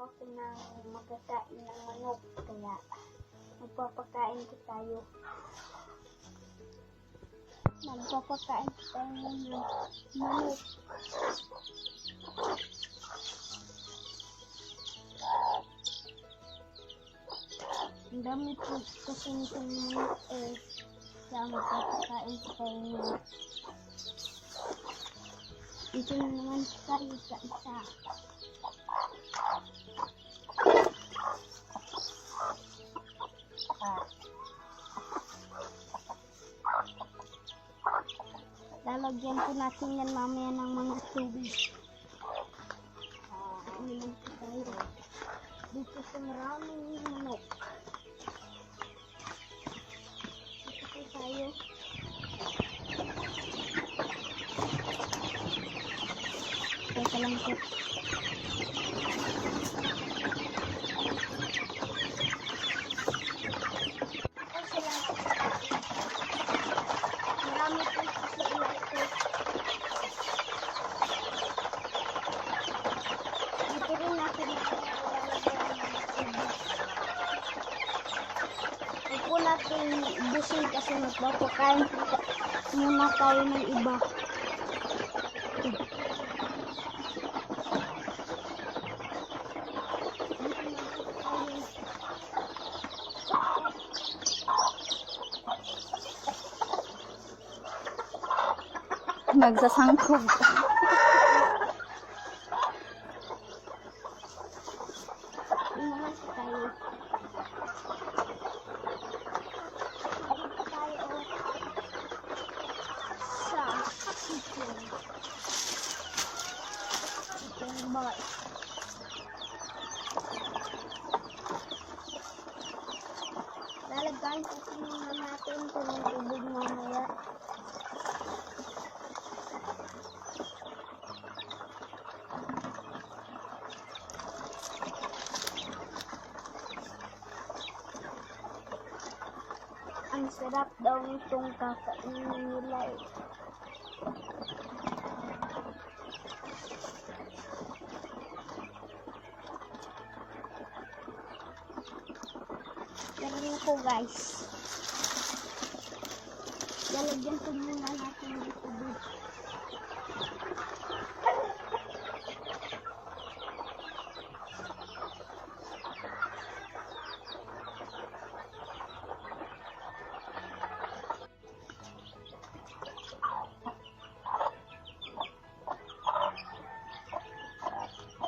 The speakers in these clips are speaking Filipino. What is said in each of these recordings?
ako ng magkakain ng manok, kaya magpapakain ko tayo. Magpapakain ko tayo ng manok. Ang dami po kasi nitong manok kaya magpapakain ko tayo ng ito na naman tayo sa isa. Lalagyan po natin yan mamaya ng mga tubig. Uminom po tayo. Dito sa maraming manok. Dito po tayo. Teka lang po. Marami po sa ito. Dito rin natin huwag po natin busin kasi magpapakain muna tayo ng iba. Nagsasangkog. Inuman po tayo. Dito tayo sa kitchen. Kitchen bar. Lalagyan po muna natin ito ng tubig mamaya. Ang sarap daw nitong kakainin nila eh. Ganyan po guys. Lalagyan ko muna natin ng tubig.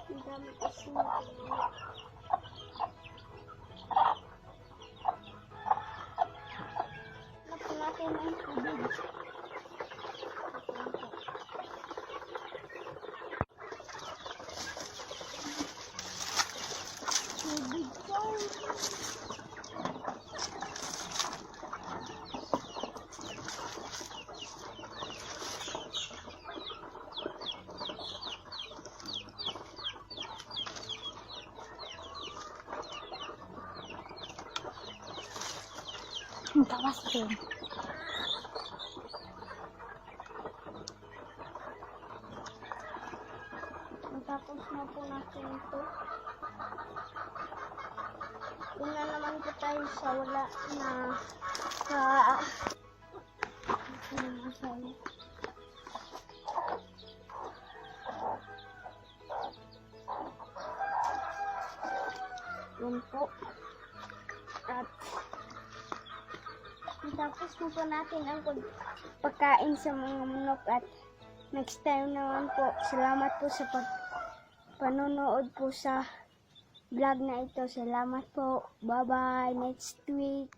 Ang dami kasi natin. Natin ang tubig. Tubig ko. Ang tawas din. Tapos na po natin ito. Yun na naman po tayo sa wala na yun po. At tapos na po natin ang pagkain sa mga manok at next time naman po. Salamat po sa panonood po sa vlog na ito. Salamat po. Bye-bye. Next week.